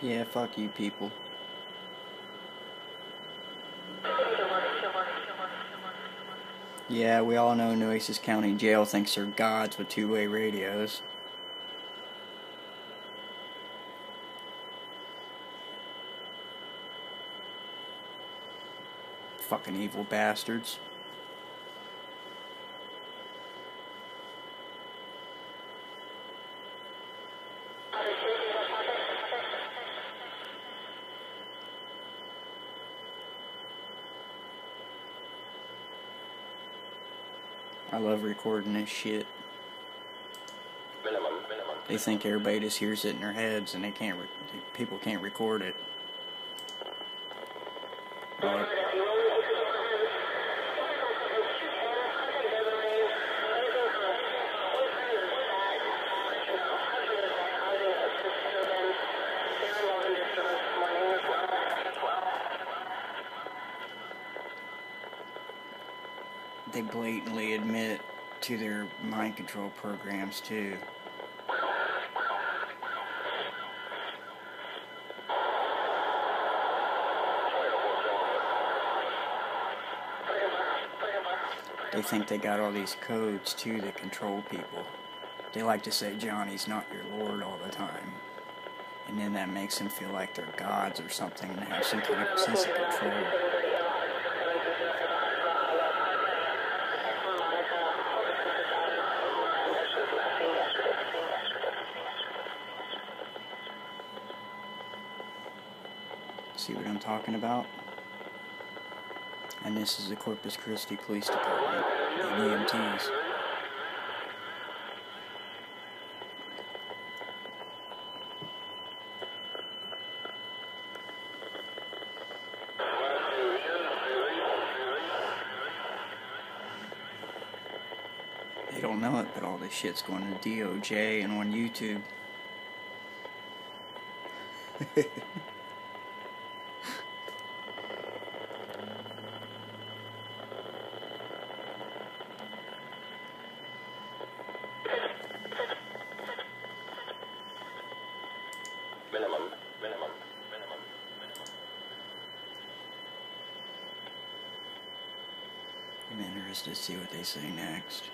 Yeah, fuck you people. Yeah, we all know Nueces County Jail thinks they're gods with two-way radios. Fucking evil bastards. I love recording this shit. They think everybody just hears it in their heads, and people can't record it. Right. They blatantly admit to their mind control programs too. They think they got all these codes too that control people. They like to say Johnny's not your lord all the time. And then that makes them feel like they're gods or something and have some kind of sense of control. See what I'm talking about? And this is the Corpus Christi Police Department, the EMTs. They don't know it, but all this shit's going to DOJ and on YouTube. I'm interested to see what they say next.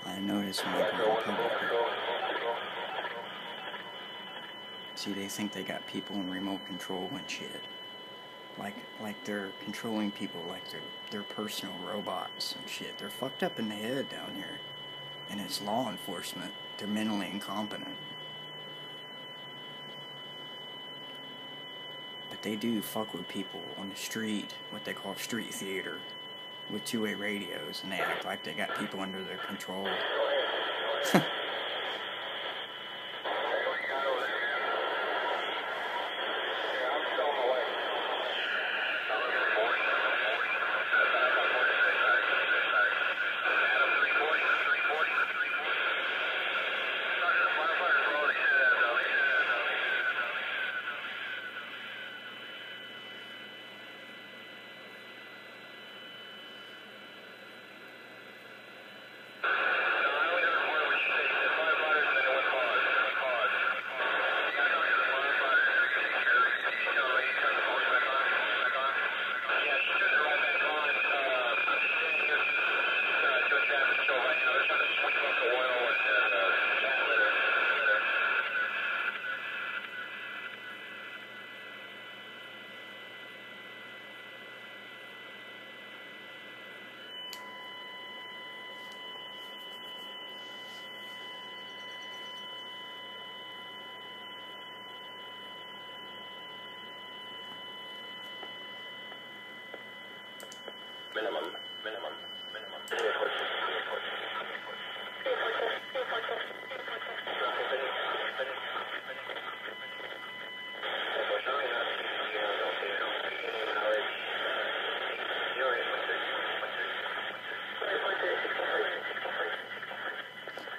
I noticed when I go public. See, they think they got people in remote control and shit. Like they're controlling people like they're personal robots and shit. They're fucked up in the head down here. And it's law enforcement. They're mentally incompetent. But they do fuck with people on the street, what they call street theater, with two-way radios, and they act like they got people under their control.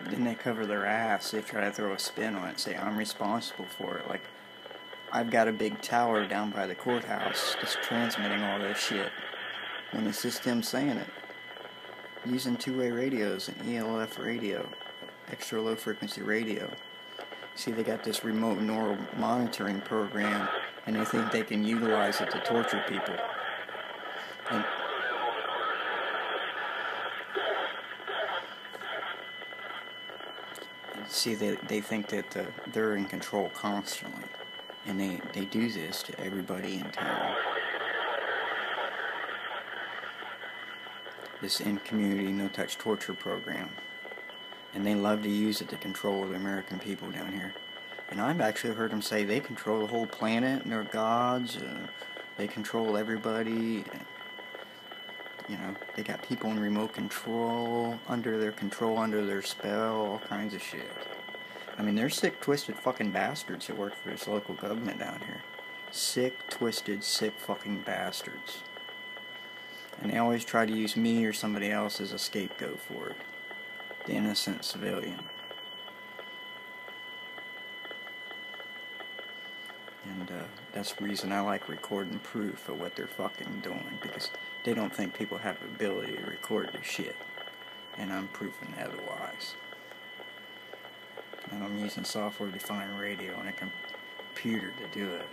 Then they cover their ass. They try to throw a spin on it, say I'm responsible for it. Like, I've got a big tower down by the courthouse that's transmitting all this shit. When it's just them saying it. Using two-way radios and ELF radio. extra low frequency radio. See, they got this remote neural monitoring program, and they think they can utilize it to torture people. And see, they think that they're in control constantly, and they do this to everybody in town. This in-community no-touch torture program. And they love to use it to control the American people down here. And I've actually heard them say they control the whole planet and they're gods. They control everybody. You know, they got people in remote control, under their spell, all kinds of shit. I mean, they're sick, twisted fucking bastards that work for this local government down here. Sick, twisted, sick fucking bastards. And they always try to use me or somebody else as a scapegoat for it. The innocent civilian. And that's the reason I like recording proof of what they're fucking doing, because they don't think people have the ability to record their shit. And I'm proving otherwise. And I'm using software-defined radio and a computer to do it.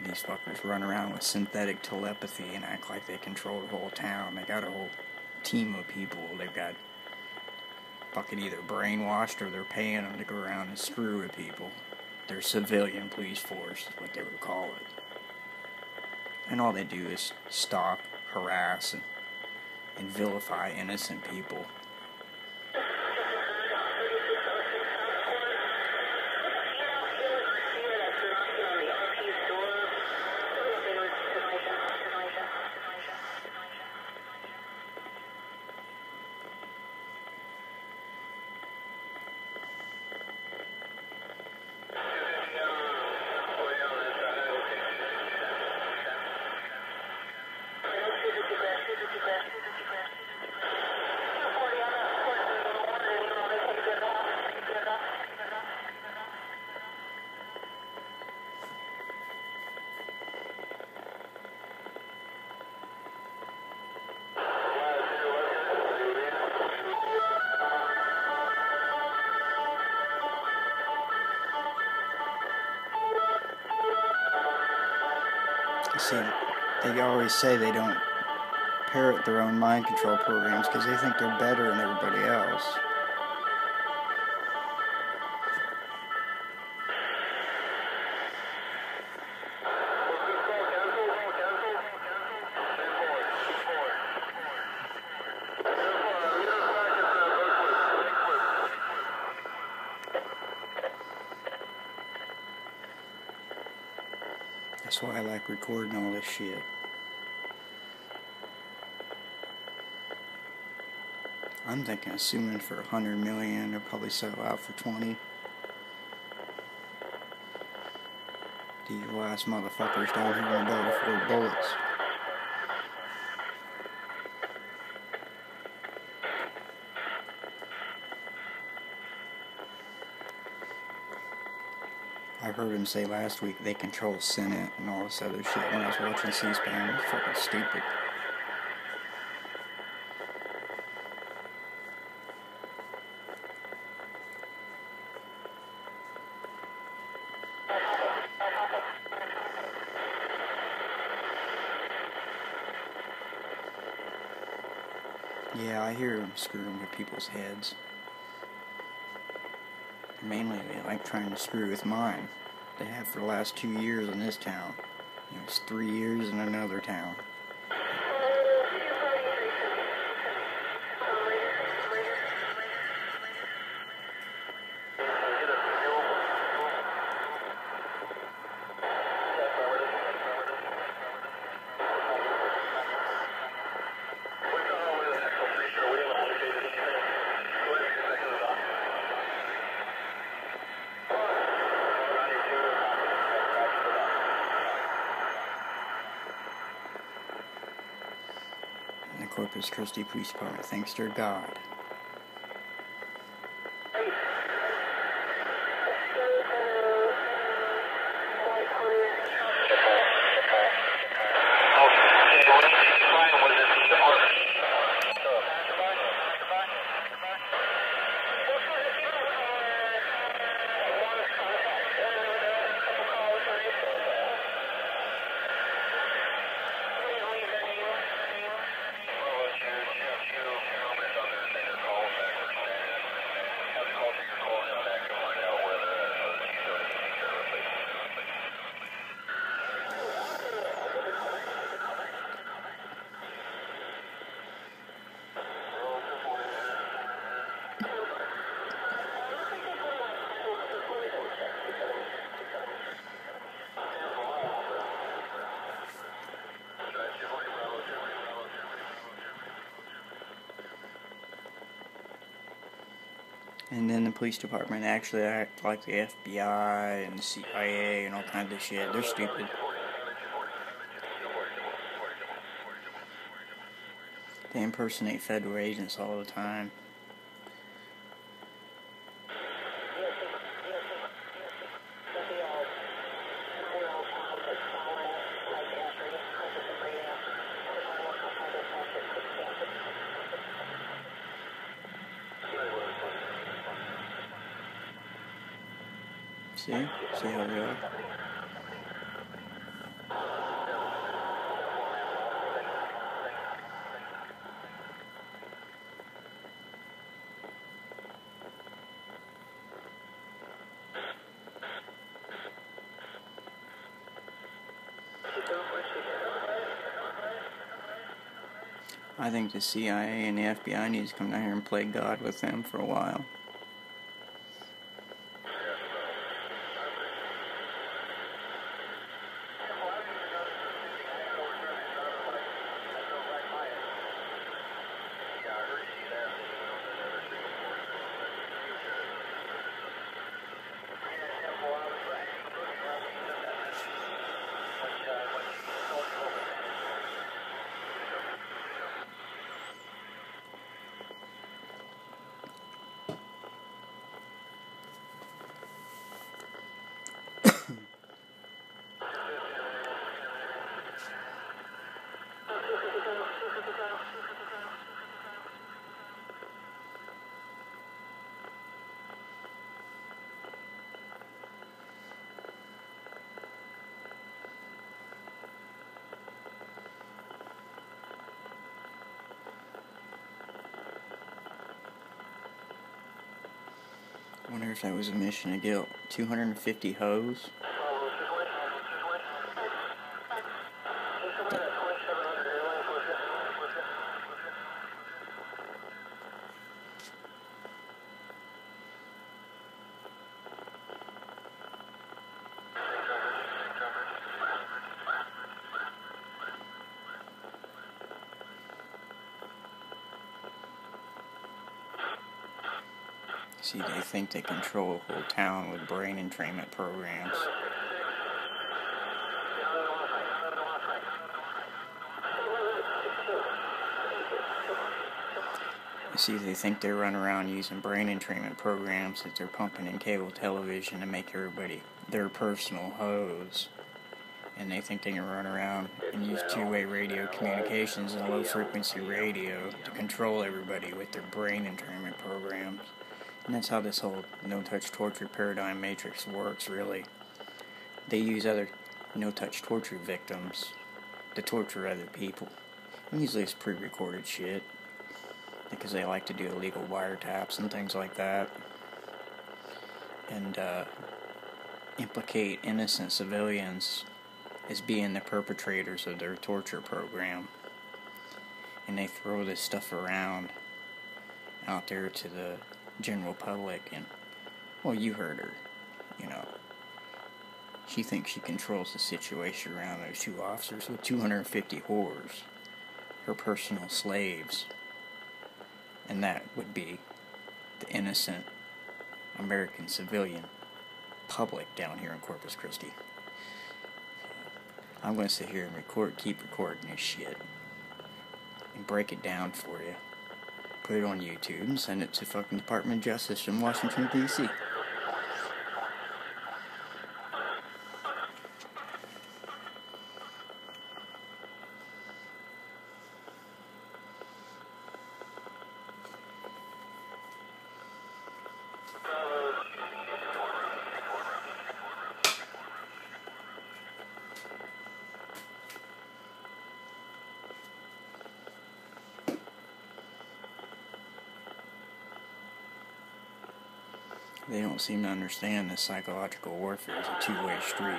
These fuckers run around with synthetic telepathy and act like they control the whole town. They got a whole team of people. They've got fucking either brainwashed or they're paying them to go around and screw with people. Their civilian police force is what they would call it. And all they do is stalk, harass, and vilify innocent people. See, they always say they don't parrot their own mind control programs because they think they're better than everybody else. That's why I like recording all this shit. I'm thinking assuming for 100 million, they'll probably sell out for 20. These last motherfuckers down here in the able to afford bullets. I heard him say last week they control Senate and all this other shit when I was watching C-SPAN. It was fucking stupid. Yeah, I hear them screwing with people's heads. Mainly, they like trying to screw with mine. They have for the last 2 years in this town. It was 3 years in another town. Corpus Christi Police Department, thanks to God. Okay, what did you find? Was it the And then the police department actually act like the FBI and the CIA and all kinds of shit. They're stupid. They impersonate federal agents all the time. See? See how they are? I think the CIA and the FBI need to come down here and play God with them for a while. I wonder if that was a mission to get 250 hoes. See, they think they control a whole town with brain entrainment programs. See, they think they run around using brain entrainment programs that they're pumping in cable television to make everybody their personal hoes. And they think they can run around and use two-way radio communications and low-frequency radio to control everybody with their brain entrainment programs. And that's how this whole no-touch torture paradigm matrix works, really. They use other no-touch torture victims to torture other people. And usually it's pre-recorded shit, because they like to do illegal wiretaps and things like that. And implicate innocent civilians as being the perpetrators of their torture program. And they throw this stuff around out there to the general public, and, well, you heard her, you know. She thinks she controls the situation around those two officers with 250 whores, her personal slaves. And that would be the innocent American civilian public down here in Corpus Christi. I'm going to sit here and keep recording this shit, and break it down for you. Put it on YouTube and send it to fucking Department of Justice in Washington, D.C. They don't seem to understand that psychological warfare is a two-way street.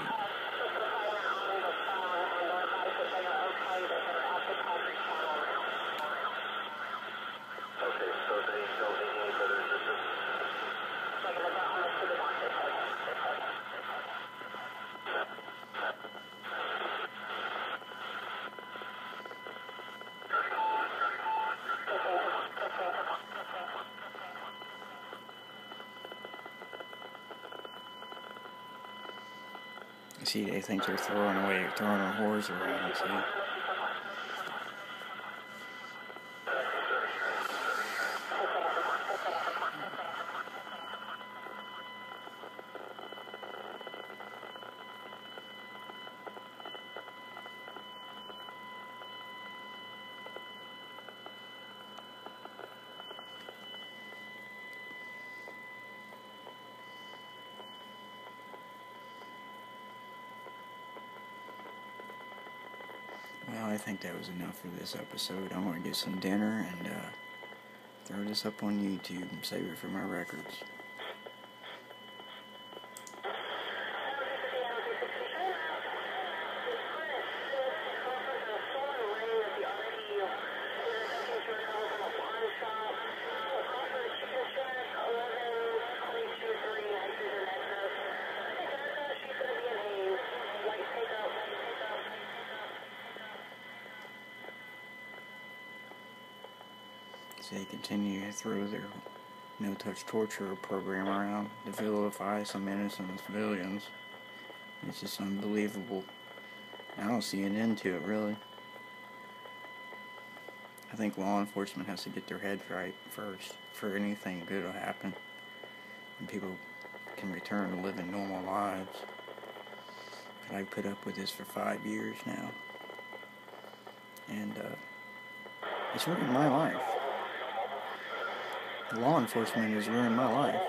See, they think they're throwing our whores around, see? Well, I think that was enough for this episode. I'm going to get some dinner and throw this up on YouTube and save it for my records. They continue to throw their no-touch torture program around to vilify some innocent civilians. It's just unbelievable. I don't see an end to it, really. I think law enforcement has to get their head right first for anything good to happen, and people can return to living normal lives. But I've put up with this for 5 years now, and it's ruined my life. The law enforcement has ruined my life.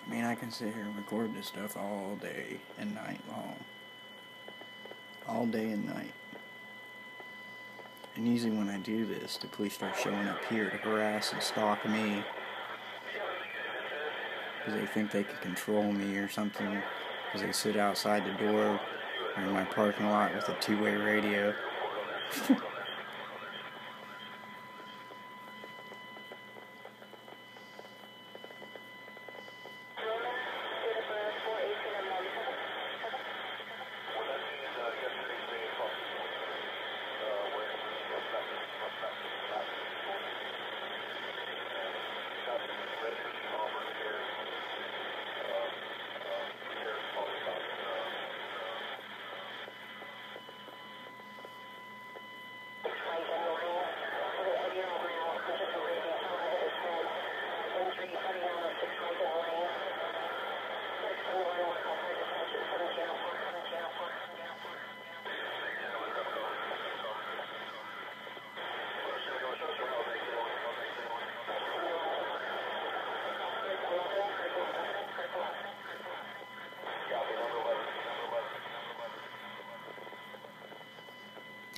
I mean, I can sit here and record this stuff all day and night long. All day and night. And usually when I do this, the police start showing up here to harass and stalk me. Because they think they can control me or something. Because they sit outside the door or in my parking lot with a two-way radio.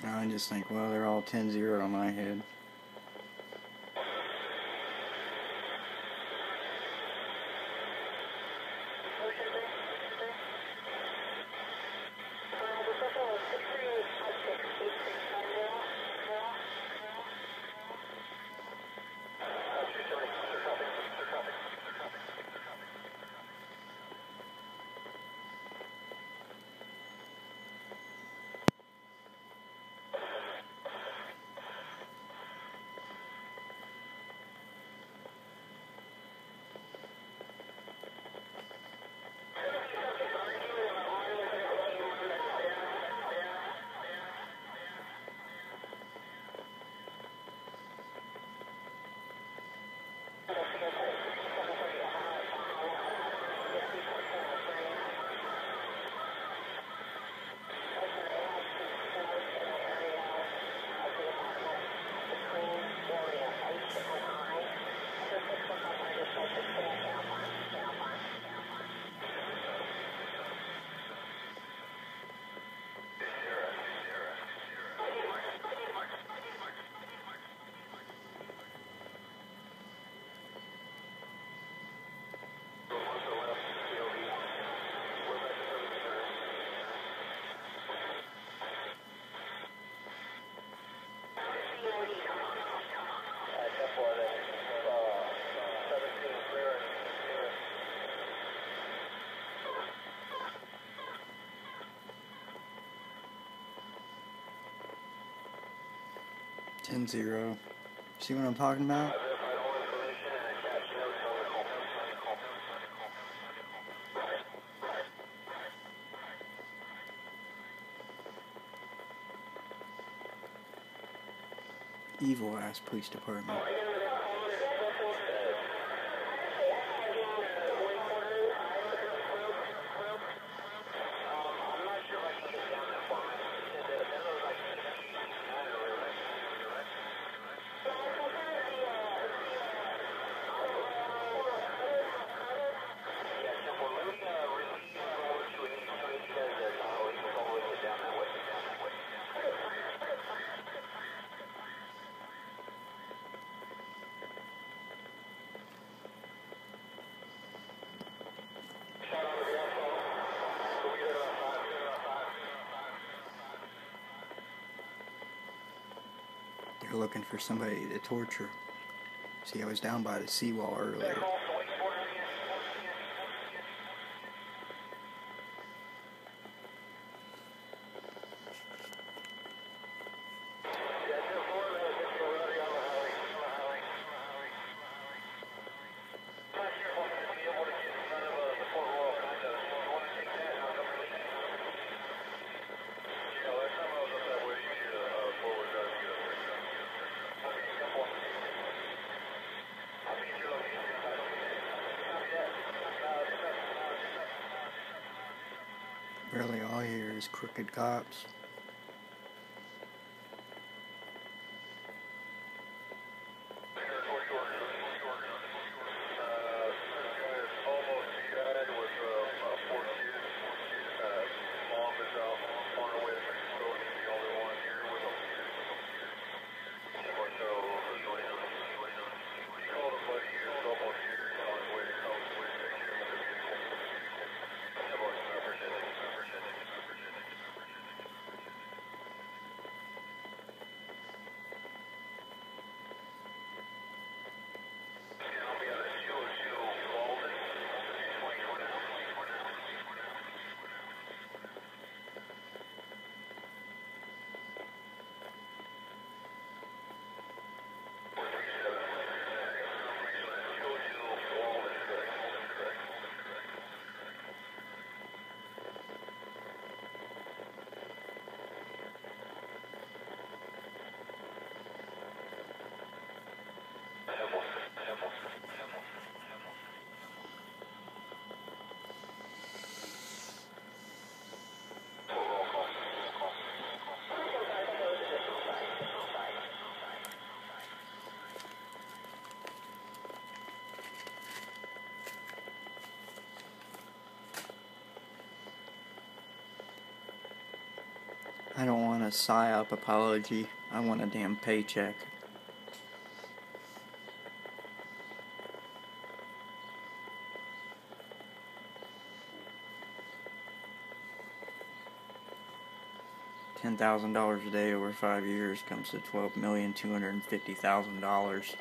I just think, well, they're all 10-0 on my head. 10-0. See what I'm talking about? Evil ass police department. They're looking for somebody to torture. See, I was down by the seawall earlier. Really, all here is crooked cops. I don't want a PSYOP apology. I want a damn paycheck. $10,000 a day over 5 years comes to $12,250,000.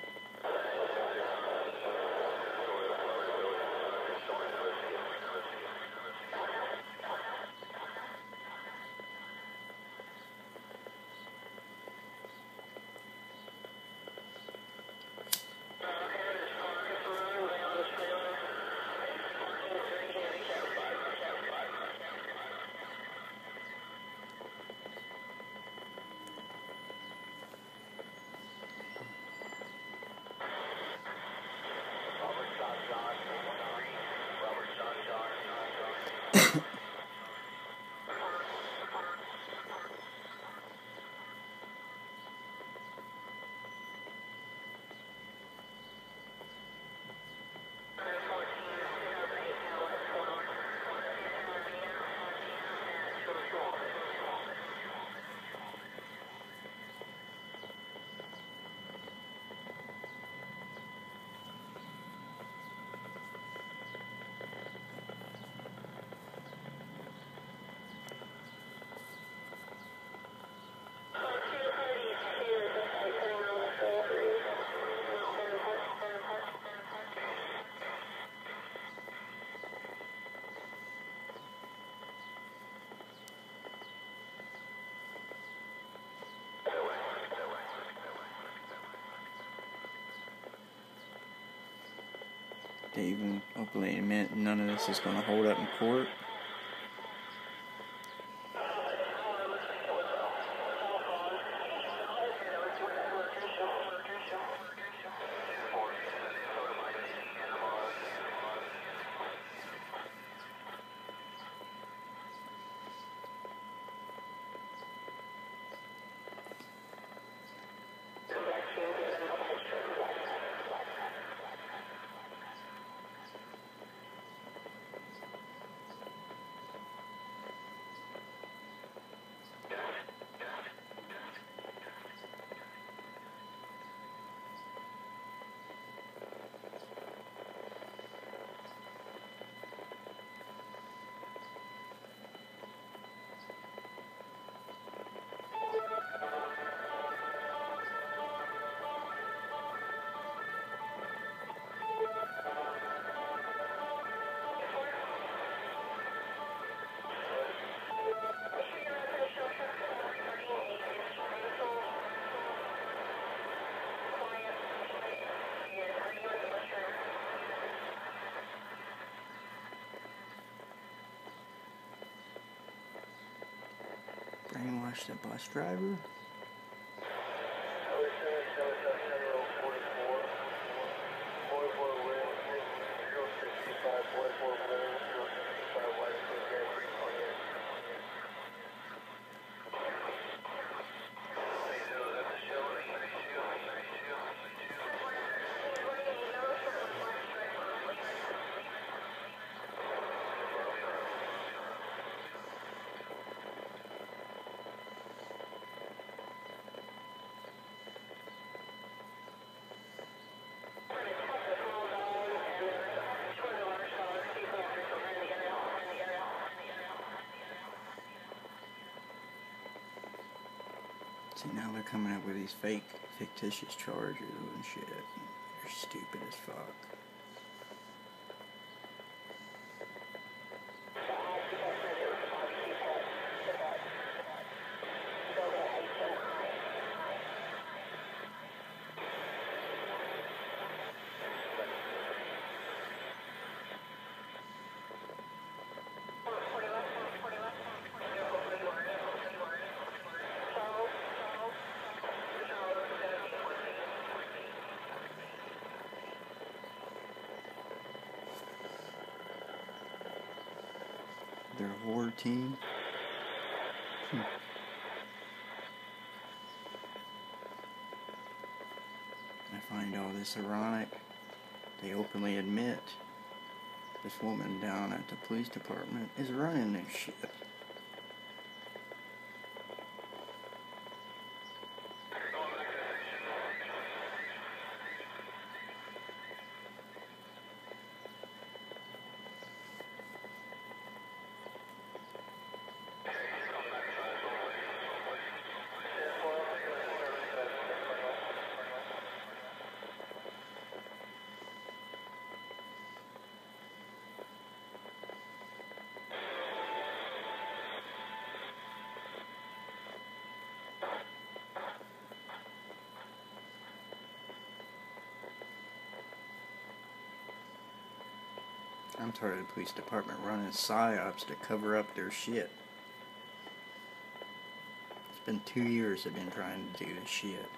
They even openly admit none of this is going to hold up in court. Brainwash the bus driver? See, now they're coming up with these fictitious charges and shit. They're stupid as fuck. They're a horror team. I find all this ironic. They openly admit this woman down at the police department is running this shit. I'm tired of the police department running psyops to cover up their shit. It's been 2 years they've been trying to do this shit.